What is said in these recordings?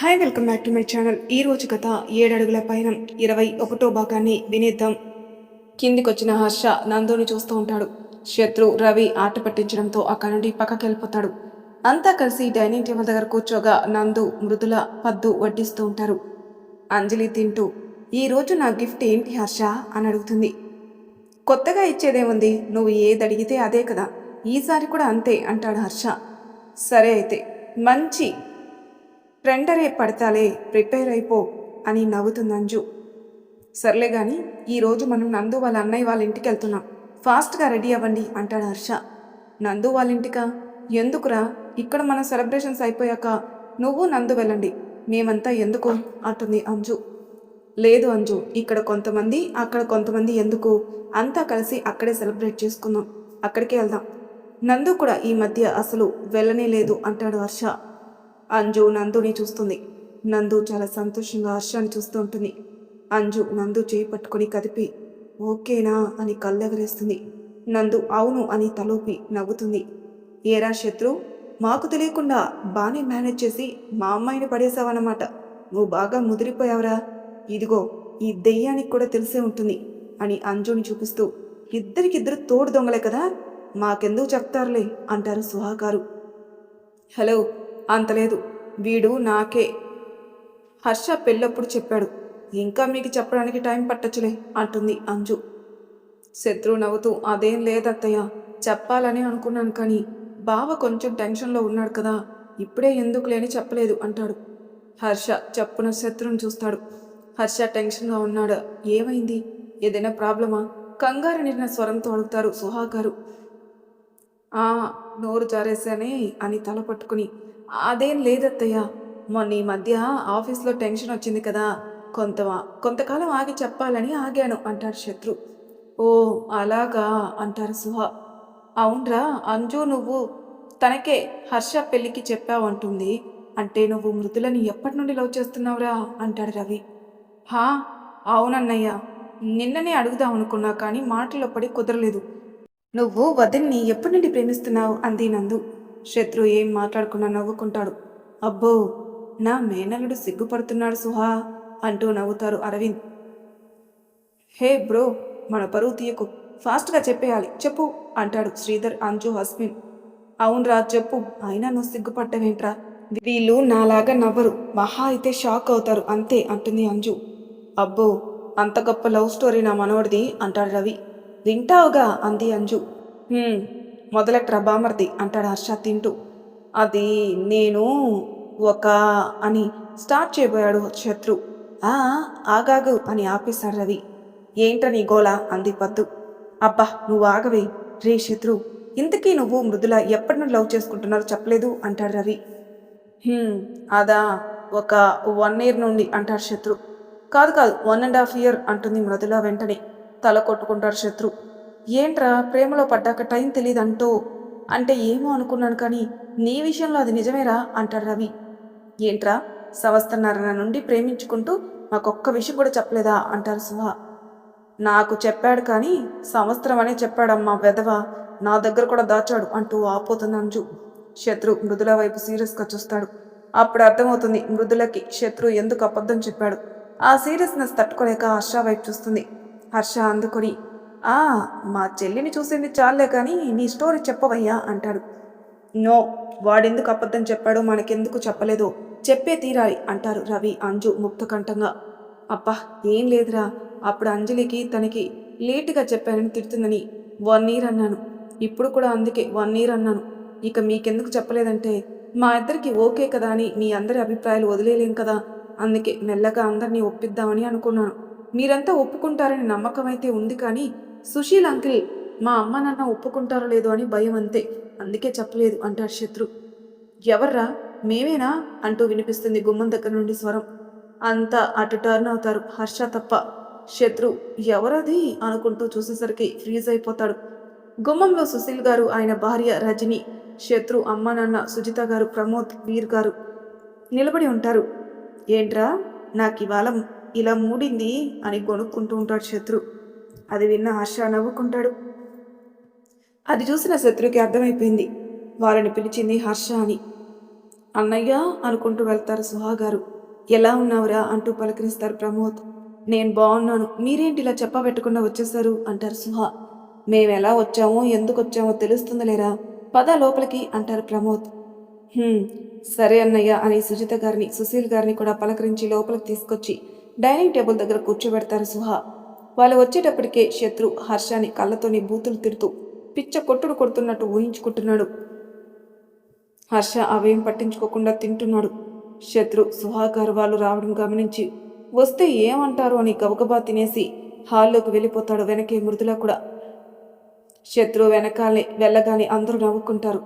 Hi welcome back to my channel. ఈ రోజు కథ 7 అడుగుల పైన 21వ భాగాన్ని వినేద్దాం. కిందికొచ్చిన హర్ష నందుని చూస్తూ ఉంటాడు. శత్రు రవి ఆట పట్టించడంతో అక్కడి నుండి పక్కకి వెళ్ళిపోతాడు. అంతా కలిసి డైనింగ్ టేబుల్ దగ్గర కూర్చోగా నందు మృదుల పద్దు వడ్డిస్తూ ఉంటారు. అంజలి తింటూ ఈ రోజు నా గిఫ్ట్ ఏంటి హర్ష అని అడుగుతుంది. కొత్తగా ఇచ్చేదేముంది, నువ్వు ఏది అడిగితే అదే కదా, ఈసారి కూడా అంతే అంటాడు హర్ష. సరే అయితే మంచి ప్రింటరే పడతాలే, ప్రిపేర్ అయిపో అని నవ్వుతుంది అంజు. సర్లే గాని ఈరోజు మనం నందు వాళ్ళ అన్నయ్య వాళ్ళ ఇంటికి వెళ్తున్నాం, ఫాస్ట్గా రెడీ అవ్వండి అంటాడు హర్ష. నందు వాళ్ళ ఇంటికా? ఎందుకురా, ఇక్కడ మన సెలబ్రేషన్స్ అయిపోయాక నువ్వు నందు వెళ్ళండి, మేమంతా ఎందుకు అంటుంది అంజు. లేదు అంజు, ఇక్కడ కొంతమంది అక్కడ కొంతమంది ఎందుకు, అంతా కలిసి అక్కడే సెలబ్రేట్ చేసుకుందాం, అక్కడికే వెళ్దాం. నందు కూడా ఈ మధ్య అసలు వెళ్ళనే లేదు అంటాడు హర్ష. అంజు నందుని చూస్తుంది. నందు చాలా సంతోషంగా హర్షాన్ని చూస్తూ ఉంటుంది. అంజు నందు చేయి పట్టుకొని కదిపి ఓకేనా అని కళ్ళెగరేస్తుంది. నందు అవును అని తలూపి నవ్వుతుంది. ఏరా శత్రు, మాకు తెలియకుండా బాగానే మేనేజ్ చేసి మా అమ్మాయిని పడేశావన్నమాట, నువ్వు బాగా ముదిరిపోయావురా, ఇదిగో ఈ దెయ్యానికి కూడా తెలిసే ఉంటుంది అని అంజుని చూపిస్తూ ఇద్దరికిద్దరు తోడు దొంగలే కదా, మాకెందుకు చెప్తారులే అంటారు సుహాగారు. హలో, అంతలేదు, వీడు నాకే హర్ష పెళ్ళప్పుడు చెప్పాడు, ఇంకా మీకు చెప్పడానికి టైం పట్టచ్చులే అంటుంది అంజు. శత్రు నవ్వుతూ అదేం లేదత్తయ్య, చెప్పాలని అనుకున్నాను కానీ బావ కొంచెం టెన్షన్లో ఉన్నాడు కదా, ఇప్పుడే ఎందుకు లేని చెప్పలేదు అంటాడు. హర్ష చెప్పున శత్రుని చూస్తాడు. హర్ష టెన్షన్గా ఉన్నాడు. ఏమైంది, ఏదైనా ప్రాబ్లమా కంగారు నిండిన స్వరంతో అడుగుతారు సుహాగారు. ఆ, నోరు జారేశానే అని తల పట్టుకుని అదేం లేదత్తయ్య, మొన్న ఈ మధ్య ఆఫీస్లో టెన్షన్ వచ్చింది కదా, కొంతకాలం ఆగి చెప్పాలని ఆగాను అంటాడు శత్రు. ఓ అలాగా అంటారు సుహా. అవునరా అంజు, నువ్వు తనకే హర్ష పెళ్ళికి చెప్పావు అంటుంది, అంటే నువ్వు మృదులని ఎప్పటి నుండి లవ్ చేస్తున్నావురా అంటాడు రవి. హా అవునన్నయ్య, నిన్ననే అడుగుదాం అనుకున్నా కానీ మాటల్లో పడి కుదరలేదు. నువ్వు వదిన్ని ఎప్పటి నుండి ప్రేమిస్తున్నావు అంది నందు. శత్రు ఏం మాట్లాడకుండా నవ్వుకుంటాడు. అబ్బో, నా మేనల్లుడు సిగ్గుపడుతున్నాడు సుహా అంటూ నవ్వుతారు అరవింద్. హే బ్రో, మన పరువు తీయకు, ఫాస్ట్గా చెప్పేయాలి, చెప్పు అంటాడు శ్రీధర్ అంజు హస్బెండ్. అవునరా చెప్పు, అయినా నువ్వు సిగ్గుపడ్డవేంట్రా, వీళ్ళు నాలాగా నవ్వరు, మహా అయితే షాక్ అవుతారు అంతే అంటుంది అంజు. అబ్బో, అంత గొప్ప లవ్ స్టోరీ నా మనోడిది అంటాడు రవి. వింటావుగా అంది అంజు. మొదలెట్రా బామర్ది అంటాడు హర్ష తింటూ. అది నేను ఒక అని స్టార్ట్ చేయబోయాడు శత్రు. ఆ ఆగాగు అని ఆపేశాడు రవి. ఏంటని గోలా అంది పద్దు. అబ్బా నువ్వు ఆగవే. రే శత్రు, ఇంతకీ నువ్వు మృదుల ఎప్పటి నుండి లవ్ చేసుకుంటున్నారో చెప్పలేదు అంటాడు రవి. అదా, ఒక 1 year నుండి అంటాడు శత్రు. కాదు 1.5 year అంటుంది మృదుల వెంటనే. తల కొట్టుకుంటాడు శత్రు. ఏంట్రా, ప్రేమలో పడ్డాక టైం తెలీదంటూ అంటే ఏమో అనుకున్నాను కానీ నీ విషయంలో అది నిజమేరా అంటాడు రవి. ఏంట్రా, సంవత్సరన్నర నుండి ప్రేమించుకుంటూ మాకొక్క విషయం కూడా చెప్పలేదా అంటారు సుహ. నాకు చెప్పాడు కానీ సంవత్సరం అనే చెప్పాడమ్మా వెధవ, నా దగ్గర కూడా దాచాడు అంటూ ఆపోతుంది అంజు. శత్రు మృదుల వైపు సీరియస్గా చూస్తాడు. అప్పుడు అర్థమవుతుంది మృదులకి శత్రు ఎందుకు అబద్ధం చెప్పాడు. ఆ సీరియస్నెస్ తట్టుకోలేక హర్ష వైపు చూస్తుంది. హర్ష అందుకొని ఆ మా చెల్లిని చూసింది చాలే కానీ నీ స్టోరీ చెప్పవయ్యా అంటాడు. నో, వాడెందుకు అబద్ధం చెప్పాడో మనకెందుకు చెప్పలేదో చెప్పే తీరాలి అంటారు రవి అంజు ముక్తకంఠంగా. అబ్బా ఏం లేదురా, అప్పుడు అంజలికి తనకి లేటుగా చెప్పానని తిడుతుందని 1 year అన్నాను, ఇప్పుడు కూడా అందుకే 1 year అన్నాను. ఇక మీకెందుకు చెప్పలేదంటే మా ఇద్దరికి ఓకే కదా అని మీ అందరి అభిప్రాయాలు వదిలేలేం కదా, అందుకే మెల్లగా అందరినీ ఒప్పిద్దామని అనుకున్నాను. మీరంతా ఒప్పుకుంటారని నమ్మకం అయితే ఉంది కానీ సుశీల్ అంకిల్ మా అమ్మ నాన్న ఒప్పుకుంటారో లేదో అని భయం అంతే, అందుకే చెప్పలేదు అంటాడు శత్రు. ఎవర్రా, మేమేనా అంటూ వినిపిస్తుంది గుమ్మం దగ్గర నుండి స్వరం. అంతా అటు టర్న్ అవుతారు హర్ష తప్ప. శత్రు ఎవరది అనుకుంటూ చూసేసరికి ఫ్రీజ్ అయిపోతాడు. గుమ్మంలో సుశీల్ గారు, ఆయన భార్య రజని, శత్రు అమ్మ నాన్న సుజిత గారు, ప్రమోద్, వీర్ గారు నిలబడి ఉంటారు. ఏంట్రా, నాకు ఇవాళ ఇలా మూడింది అని కొనుక్కుంటూ ఉంటాడు శత్రు. అది విన్న హర్ష నవ్వుకుంటాడు. అది చూసిన శత్రుకి అర్థమైపోయింది వాళ్ళని పిలిచింది హర్ష అని. అన్నయ్య అనుకుంటూ వెళ్తారు సుహాగారు. ఎలా ఉన్నావురా అంటూ పలకరిస్తారు ప్రమోద్. నేను బాగున్నాను, మీరేంటి ఇలా చెప్పబెట్టకుండా వచ్చేశారు అంటారు సుహా. మేమెలా వచ్చామో ఎందుకొచ్చామో తెలుస్తుందిలేరా, పద లోపలికి అంటారు ప్రమోద్. "హ్మ్, సరే అన్నయ్య" అని సుజిత గారిని సుశీల్ గారిని కూడా పలకరించి లోపలికి తీసుకొచ్చి డైనింగ్ టేబుల్ దగ్గర కూర్చోబెడతారు సుహా. వాళ్ళు వచ్చేటప్పటికే శత్రు హర్షాని కళ్ళతోని బూతులు తిడుతూ పిచ్చ కొట్టుడు కొడుతున్నట్టు ఊహించుకుంటున్నాడు. హర్ష అవేం పట్టించుకోకుండా తింటున్నాడు. శత్రు సుహాగారు వాళ్ళు రావడం గమనించి వస్తే ఏమంటారు అని గబగబా తినేసి హాల్లోకి వెళ్ళిపోతాడు. వెనకే మృదుల కూడా. శత్రు వెనకాలే వెళ్ళగానే అందరూ నవ్వుకుంటారు.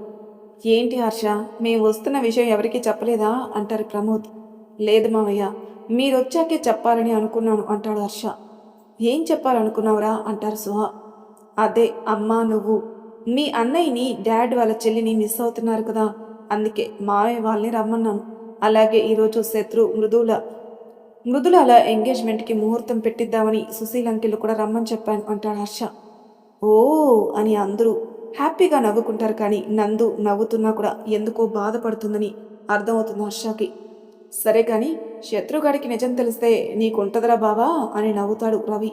ఏంటి హర్ష, మేము వస్తున్న విషయం ఎవరికీ చెప్పలేదా అంటారు ప్రమోద్. లేదు మావయ్య, మీరొచ్చాకే చెప్పాలని అనుకున్నాను అంటాడు హర్ష. ఏం చెప్పాలనుకున్నావురా అంటారు సుహా. అదే అమ్మా నువ్వు మీ అన్నయ్యని డాడ్ వాళ్ళ చెల్లిని మిస్ అవుతున్నారు కదా, అందుకే మావయ్య వాళ్ళని రమ్మన్నాను. అలాగే ఈరోజు శత్రు మృదుల ఎంగేజ్మెంట్కి ముహూర్తం పెట్టిద్దామని సుశీల్ అంకిల్ కూడా రమ్మని చెప్పాను అంటాడు హర్ష. ఓ అని అందరూ హ్యాపీగా నవ్వుకుంటారు. కానీ నందు నవ్వుతున్నా కూడా ఎందుకో బాధపడుతుందని అర్థమవుతుంది హర్షకి. సరే కానీ శత్రుగాడికి నిజం తెలిస్తే నీకుంటదరా బావా అని నవ్వుతాడు రవి.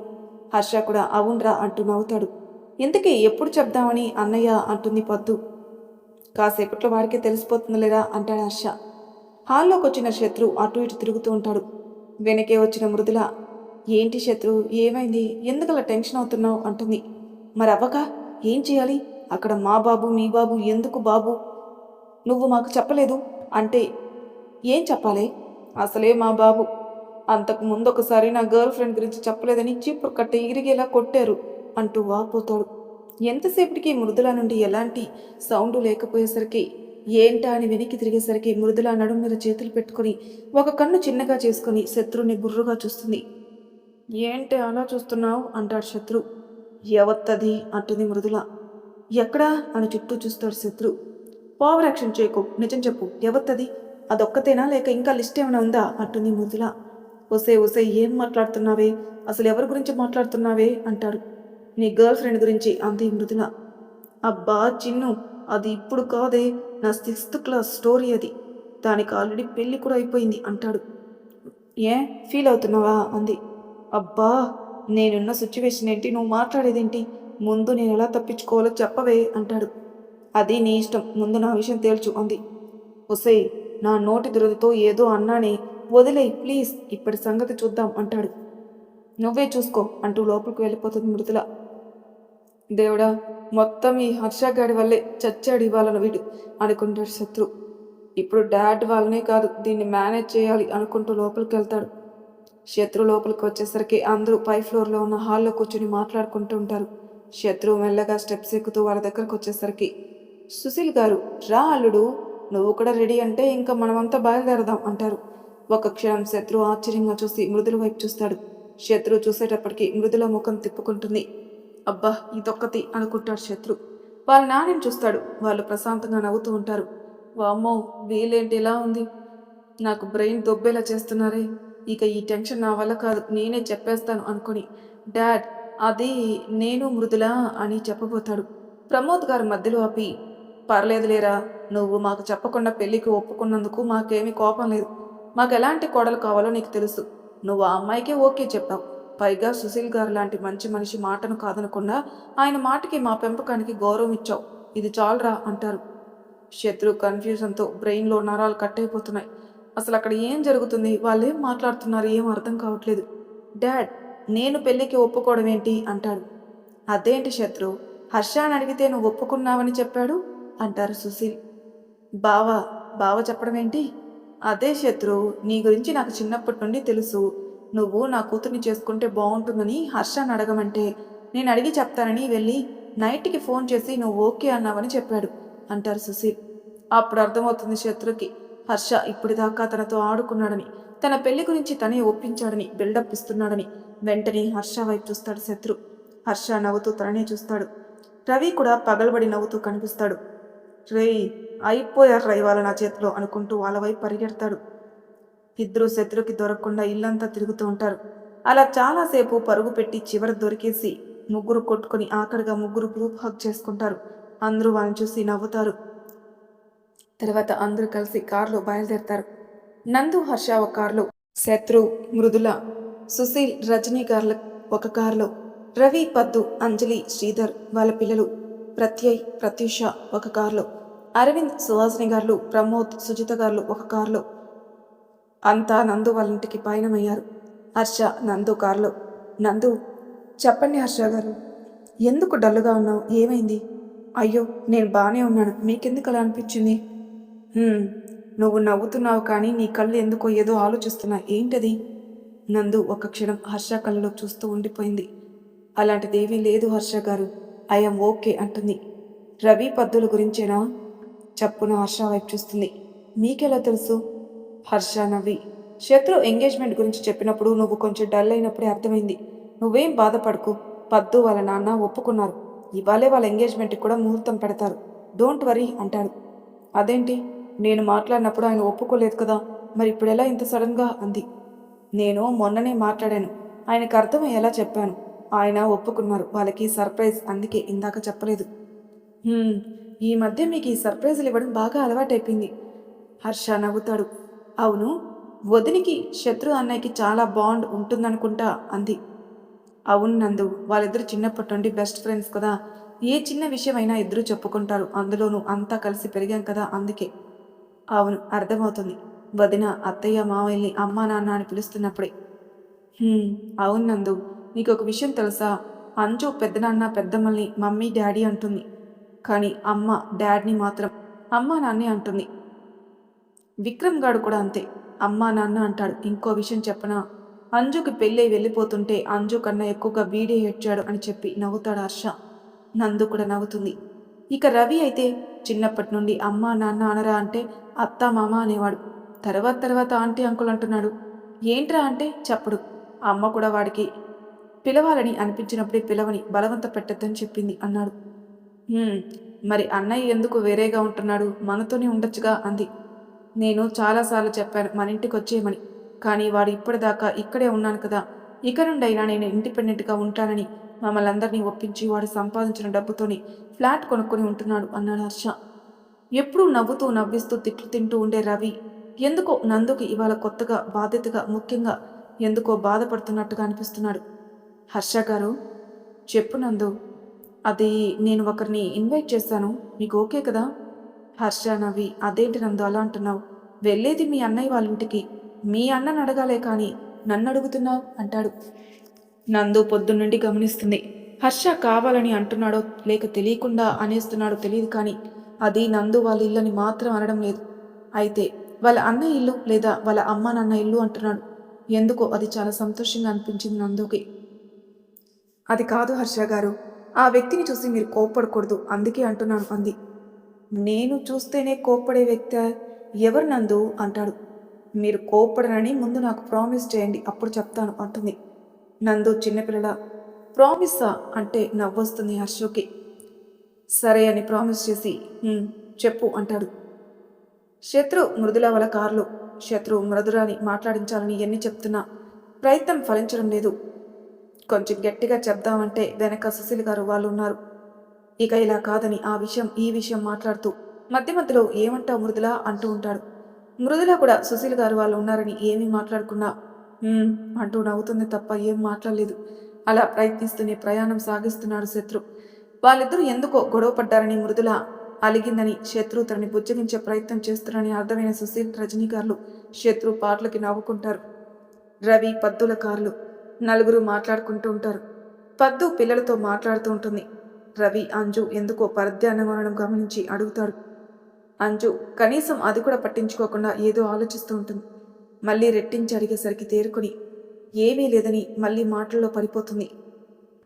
హర్ష కూడా అవునరా అంటూ నవ్వుతాడు. ఇంతకీ ఎప్పుడు చెప్దామని అన్నయ్య అంటుంది పద్దు. కాసేపట్లో వాడికే తెలిసిపోతుందిలేరా అంటాడు హర్ష. హాల్లోకి వచ్చిన శత్రు అటు ఇటు తిరుగుతూ ఉంటాడు. వెనకే వచ్చిన మృదుల, ఏంటి శత్రు, ఏమైంది, ఎందుకలా టెన్షన్ అవుతున్నావు అంటుంది. మరవ్వక ఏం చేయాలి, అక్కడ మా బాబు మీ బాబు ఎందుకు బాబు నువ్వు మాకు చెప్పలేదు అంటే ఏం చెప్పాలి, అసలే మా బాబు అంతకు ముందు ఒకసారి నా గర్ల్ ఫ్రెండ్ గురించి చెప్పలేదని చీపురు కట్ట ఇరిగేలా కొట్టారు అంటూ వాపోతాడు. ఎంతసేపటికి మృదుల నుండి ఎలాంటి సౌండు లేకపోయేసరికి ఏంటా అని వెనక్కి తిరిగేసరికి మృదుల నడుం మీద చేతులు పెట్టుకుని ఒక కన్ను చిన్నగా చేసుకుని శత్రుని గుర్రుగా చూస్తుంది. ఏంటి అలా చూస్తున్నావు అంటాడు శత్రు. ఎవత్తది అంటుంది మృదుల. ఎక్కడా అని చుట్టూ చూస్తాడు శత్రు. ఓవర్ యాక్షన్ చేయకు, నిజం చెప్పు, ఎవత్తది, అదొక్కతేనా లేక ఇంకా లిస్ట్ ఏమైనా ఉందా అంటుంది మృదుల. ఒసే ఏం మాట్లాడుతున్నావే, అసలు ఎవరి గురించి మాట్లాడుతున్నావే అంటాడు. నీ గర్ల్ ఫ్రెండ్ గురించి అంది మృదుల. అబ్బా చిన్ను, అది ఇప్పుడు కాదే, నా 6th క్లాస్ స్టోరీ అది, దానికి ఆల్రెడీ పెళ్ళి కూడా అయిపోయింది అంటాడు. ఏ ఫీల్ అవుతున్నావా అంది. అబ్బా నేనున్న సిచ్యువేషన్ ఏంటి, నువ్వు మాట్లాడేదేంటి, ముందు నేను ఎలా తప్పించుకోవాలో చెప్పవే అంటాడు. అది నీ ఇష్టం, ముందు నా విషయం తేల్చు అంది. ఒసే నా నోటి దురదతో ఏదో అన్నానే, వదిలేయ్ ప్లీజ్, ఇప్పటి సంగతి చూద్దాం అంటాడు. నువ్వే చూసుకో అంటూ లోపలికి వెళ్ళిపోతుంది మృదుల. దేవుడా, మొత్తం ఈ హర్షగాడి వల్లే చచ్చాడు ఇవ్వాలను వీడు అనుకుంటాడు శత్రు. ఇప్పుడు డాడ్ వాళ్ళనే కాదు దీన్ని మేనేజ్ చేయాలి అనుకుంటూ లోపలికి వెళ్తాడు. శత్రు లోపలికి వచ్చేసరికి అందరూ పై ఫ్లోర్లో ఉన్న హాల్లో కూర్చుని మాట్లాడుకుంటూ ఉంటారు. శత్రు మెల్లగా స్టెప్స్ ఎక్కుతూ వాళ్ళ దగ్గరకు వచ్చేసరికి, సుశీల్ గారు రా అల్లుడు, నువ్వు కూడా రెడీ అంటే ఇంకా మనమంతా బయలుదేరదాం అంటారు. ఒక క్షణం శత్రు ఆశ్చర్యంగా చూసి మృదుల వైపు చూస్తాడు. శత్రు చూసేటప్పటికి మృదుల ముఖం తిప్పుకుంటుంది. అబ్బా ఇదొక్కతి అనుకుంటాడు శత్రు. వాళ్ళ నాన్నని చూస్తాడు. వాళ్ళు ప్రశాంతంగా నవ్వుతూ ఉంటారు. వామ్మో వీలేంటి ఇలా ఉంది, నాకు బ్రెయిన్ దొబ్బేలా చేస్తున్నారే, ఇక ఈ టెన్షన్ నా వల్ల కాదు, నేనే చెప్పేస్తాను అనుకొని డాడ్ అది నేను మృదుల అని చెప్పబోతాడు. ప్రమోద్ గారు మధ్యలో ఆపి, పర్లేదులేరా, నువ్వు మాకు చెప్పకుండా పెళ్ళికి ఒప్పుకున్నందుకు మాకేమీ కోపం లేదు. మాకు ఎలాంటి కోడలు కావాలో నీకు తెలుసు. నువ్వు ఆ అమ్మాయికే ఓకే చెప్పావు. పైగా సుశీల్ గారు లాంటి మంచి మనిషి మాటను కాదనకుండా ఆయన మాటకి మా పెంపకానికి గౌరవం ఇచ్చావు. ఇది చాలరా అంటారు. శత్రు కన్ఫ్యూజన్తో బ్రెయిన్లో నరాలు కట్ అయిపోతున్నాయి. అసలు అక్కడ ఏం జరుగుతుంది, వాళ్ళు ఏం మాట్లాడుతున్నారు, ఏం అర్థం కావట్లేదు. డాడ్ నేను పెళ్ళికి ఒప్పుకోవడం ఏంటి అంటాడు. అదేంటి శత్రు, హర్ష అని అడిగితే నువ్వు ఒప్పుకున్నావని చెప్పాడు అంటారు సుశీల్. బావా బావ చెప్పడం ఏంటి, అదే శత్రు, నీ గురించి నాకు చిన్నప్పటి నుండి తెలుసు. నువ్వు నా కూతుర్ని చేసుకుంటే బాగుంటుందని హర్షని అడగమంటే నేను అడిగి చెప్తానని వెళ్ళి నైట్కి ఫోన్ చేసి నువ్వు ఓకే అన్నావని చెప్పాడు అంటారు సుశీల్. అప్పుడు అర్థమవుతుంది శత్రుకి, హర్ష ఇప్పటిదాకా తనతో ఆడుకున్నాడని, తన పెళ్లి గురించి తనే ఒప్పించాడని, బిల్డప్ ఇస్తున్నాడని. వెంటనే హర్ష వైపు చూస్తాడు శత్రు. హర్ష నవ్వుతూ తననే చూస్తాడు. రవి కూడా పగలబడి నవ్వుతూ కనిపిస్తాడు. రేయ్ అయిపోయారు ఇవాళ నా చేతిలో అనుకుంటూ వాళ్ళ వైపు పరిగెడతాడు. ఇద్దరు శత్రుకి దొరకకుండా ఇల్లంతా తిరుగుతూ ఉంటారు. అలా చాలాసేపు పరుగు పెట్టి చివర దొరికేసి ముగ్గురు కొట్టుకుని ఆఖరిగా ముగ్గురు గ్రూప్ హగ్ చేసుకుంటారు. అందరూ వాళ్ళని చూసి నవ్వుతారు. తర్వాత అందరూ కలిసి కారులో బయలుదేరతారు. నందు, హర్ష ఒక కారులో, శత్రు, మృదుల, సుశీల్, రజనీ గారుల ఒక కారులో, రవి, పద్దు, అంజలి, శ్రీధర్ వాళ్ళ పిల్లలు, ప్రత్యయ్, ప్రత్యూష ఒక కారులో, అరవింద్, సుహాసిని గారులు, ప్రమోద్, సుజిత గారులు ఒక కారులో అంతా నందు వాళ్ళ ఇంటికి పయనమయ్యారు. హర్ష నందు కారులో. నందు, చెప్పండి హర్ష గారు, ఎందుకు డల్లుగా ఉన్నావు? ఏమైంది? అయ్యో, నేను బాగానే ఉన్నాను, మీకెందుకు అలా అనిపించింది? "హ్మ్, నువ్వు నవ్వుతున్నావు కానీ నీ కళ్ళు ఎందుకో ఏదో ఆలోచిస్తున్నాయి, ఏంటది?" నందు ఒక క్షణం హర్ష కళ్ళలో చూస్తూ ఉండిపోయింది. అలాంటిదేమీ లేదు హర్ష గారు, ఐఎమ్ ఓకే అంటుంది. రవి, పద్దుల గురించేనా? చప్పున హర్ష వైపు చూస్తుంది. మీకెలా తెలుసు? హర్ష నవ్వి, శత్రు ఎంగేజ్మెంట్ గురించి చెప్పినప్పుడు నువ్వు కొంచెం డల్ అయినప్పుడే అర్థమైంది. నువ్వేం బాధపడకు, పద్దు వాళ్ళ నాన్న ఒప్పుకున్నారు. ఇవాళే వాళ్ళ ఎంగేజ్మెంట్కి కూడా ముహూర్తం పెడతారు. డోంట్ వరీ అంటాడు. అదేంటి, నేను మాట్లాడినప్పుడు ఆయన ఒప్పుకోలేదు కదా, మరి ఇప్పుడెలా ఇంత సడన్గా అంది. నేను మొన్ననే మాట్లాడాను, ఆయనకు అర్థమయ్యేలా చెప్పాను. ఆయన ఒప్పుకున్నారు. వాళ్ళకి సర్ప్రైజ్, అందుకే ఇందాక చెప్పలేదు. "హ్మ్, ఈ మధ్య మీకు ఈ సర్ప్రైజులు ఇవ్వడం బాగా అలవాటైపోయింది." హర్ష నవ్వుతాడు. అవును, వదినికి శత్రు అన్నయ్యకి చాలా బాండ్ ఉంటుందనుకుంటా అంది. అవును నందు, వాళ్ళిద్దరు చిన్నప్పటి నుండి బెస్ట్ ఫ్రెండ్స్ కదా. ఏ చిన్న విషయమైనా ఇద్దరు చెప్పుకుంటారు. అందులోనూ అంతా కలిసి పెరిగాం కదా, అందుకే. అవును, అర్థమవుతుంది. వదిన అత్తయ్య మావయ్యని అమ్మా నాన్న అని పిలుస్తున్నప్పుడే. "హ్మ్, అవును నందు, నీకొక విషయం తెలుసా? అంజు పెద్దనాన్న పెద్దమ్మల్ని మమ్మీ డాడీ అంటుంది. కానీ అమ్మ డాడ్ని మాత్రం అమ్మా నాన్నే అంటుంది. విక్రమ్ గాడు కూడా అంతే, అమ్మా నాన్న అంటాడు. ఇంకో విషయం చెప్పనా? అంజుకి పెళ్ళై వెళ్ళిపోతుంటే అంజు కన్నా ఎక్కువగా వీడే ఏడ్చాడు అని చెప్పి నవ్వుతాడు హర్ష. నందు కూడా నవ్వుతుంది. ఇక రవి అయితే చిన్నప్పటి నుండి అమ్మా నాన్న అనరా అంటే అత్త మామ అనేవాడు. తర్వాత తర్వాత ఆంటీ అంకుల్ అంటున్నాడు. ఏంట్రా అంటే చెప్పడు. అమ్మ కూడా వాడికి పిలవాలని అనిపించినప్పుడే పిలవని, బలవంత పెట్టద్దని చెప్పింది అన్నాడు. "హ్మ్, మరి అన్నయ్య ఎందుకు వేరేగా ఉంటున్నాడు? మనతోనే ఉండొచ్చుగా" అంది. నేను చాలాసార్లు చెప్పాను మన ఇంటికి వచ్చేయమని, కానీ వాడు ఇప్పటిదాకా ఇక్కడే ఉన్నాను కదా, ఇక నుండైనా నేను ఇండిపెండెంట్గా ఉంటానని మమ్మల్ని అందరినీ ఒప్పించి వాడు సంపాదించిన డబ్బుతోనే ఫ్లాట్ కొనుక్కొని ఉంటున్నాడు అన్నాడు హర్ష. ఎప్పుడూ నవ్వుతూ నవ్విస్తూ తిట్లు తింటూ ఉండే రవి ఎందుకో నందుకి ఇవాళ కొత్తగా, బాధ్యతగా, ముఖ్యంగా ఎందుకో బాధపడుతున్నట్టుగా అనిపిస్తున్నాడు. హర్ష గారు, చెప్పు నందు. అది, నేను ఒకరిని ఇన్వైట్ చేశాను, మీకు ఓకే కదా? హర్ష నవ్వి, అదేంటి నందు అలా అంటున్నావు? వెళ్ళేది మీ అన్నయ్య వాళ్ళ ఇంటికి, మీ అన్నని అడగాలే కానీ నన్ను అడుగుతున్నావు అంటాడు. నందు పొద్దున్నుండి గమనిస్తుంది. హర్ష కావాలని అంటున్నాడో లేక తెలియకుండా అనేస్తున్నాడో తెలియదు కానీ అది నందు వాళ్ళ ఇల్లని మాత్రం అనడం లేదు. అయితే వాళ్ళ అన్న ఇల్లు లేదా వాళ్ళ అమ్మ నాన్న ఇల్లు అంటున్నాడు. ఎందుకో అది చాలా సంతోషంగా అనిపించింది నందుకి. అది కాదు హర్ష గారు, ఆ వ్యక్తిని చూసి మీరు కోప్పడకూడదు, అందుకే అంటున్నాను అంది. నేను చూస్తేనే కోప్పడే వ్యక్తి ఎవరు నందు అంటాడు. మీరు కోప్పడనని ముందు నాకు ప్రామిస్ చేయండి, అప్పుడు చెప్తాను అంటుంది. నందు చిన్నపిల్లల ప్రామిస్సా అంటే నవ్వొస్తుంది హర్షుకి. సరే అని ప్రామిస్ చేసి "హ్మ్, చెప్పు" అంటాడు. శత్రు మృదుల వాళ్ళ కారులో. శత్రు మృదురాని మాట్లాడించాలని ఎన్ని చెప్తున్నా ప్రయత్నం ఫలించడం లేదు. కొంచెం గట్టిగా చెప్దామంటే వెనక సుశీల్ గారు వాళ్ళు ఉన్నారు. ఇక ఇలా కాదని ఆ విషయం ఈ విషయం మాట్లాడుతూ మధ్య మధ్యలో ఏమంటావు మృదుల అంటూ ఉంటాడు. మృదుల కూడా సుశీల్ గారు వాళ్ళు ఉన్నారని ఏమీ మాట్లాడుకున్నా "హ్మ్" అంటూ నవ్వుతుంది తప్ప ఏం మాట్లాడలేదు. అలా ప్రయత్నిస్తూనే ప్రయాణం సాగిస్తున్నాడు శత్రు. వాళ్ళిద్దరూ ఎందుకో గొడవ పడ్డారని మృదుల అలిగిందని, శత్రు తనని బుజ్జగించే ప్రయత్నం చేస్తున్నారని అర్థమైన సుశీల్, రజనీ గారులు శత్రు పాటలకి నవ్వుకుంటారు. రవి, పద్దుల కార్లు. నలుగురు మాట్లాడుకుంటూ ఉంటారు. పద్దు పిల్లలతో మాట్లాడుతూ ఉంటుంది. రవి అంజు ఎందుకో పరధ్యానం అనడం గమనించి అడుగుతాడు. అంజు కనీసం అది కూడా పట్టించుకోకుండా ఏదో ఆలోచిస్తూ ఉంటుంది. మళ్ళీ రెట్టించి అడిగేసరికి తేరుకొని ఏమీ లేదని మళ్ళీ మాటల్లో పడిపోతుంది.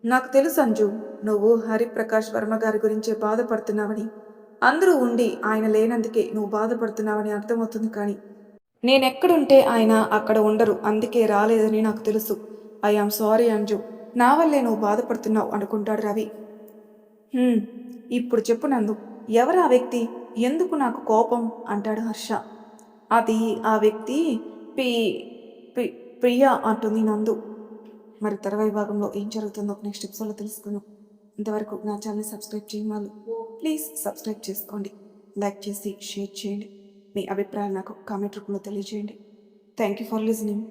నాకు తెలుసు అంజు, నువ్వు హరిప్రకాష్ వర్మ గారి గురించే బాధపడుతున్నావని. అందరూ ఉండి ఆయన లేనందుకే నువ్వు బాధపడుతున్నావని అర్థమవుతుంది. కానీ నేనెక్కడుంటే ఆయన అక్కడ ఉండరు, అందుకే రాలేదని నాకు తెలుసు. ఐఆమ్ సారీ అంజు, నా వల్లే నువ్వు బాధపడుతున్నావు అనుకుంటాడు రవి. "హ్మ్, ఇప్పుడు చెప్పు నందు, ఎవరు ఆ వ్యక్తి? ఎందుకు నాకు కోపం?" అంటాడు హర్ష. అది ఆ వ్యక్తి పి పి ప్రియా అంటుంది నందు. మరి తర్వాయి భాగంలో ఏం జరుగుతుందో నెక్స్ట్ ఎపిసోడ్లో తెలుసుకుందాం. ఇంతవరకు నా ఛానల్ సబ్స్క్రైబ్ చేయని వాళ్ళు ప్లీజ్ సబ్స్క్రైబ్ చేసుకోండి. లైక్ చేసి షేర్ చేయండి. మీ అభిప్రాయాలు నాకు కామెంట్ రూపంలో తెలియజేయండి. Thank you for listening.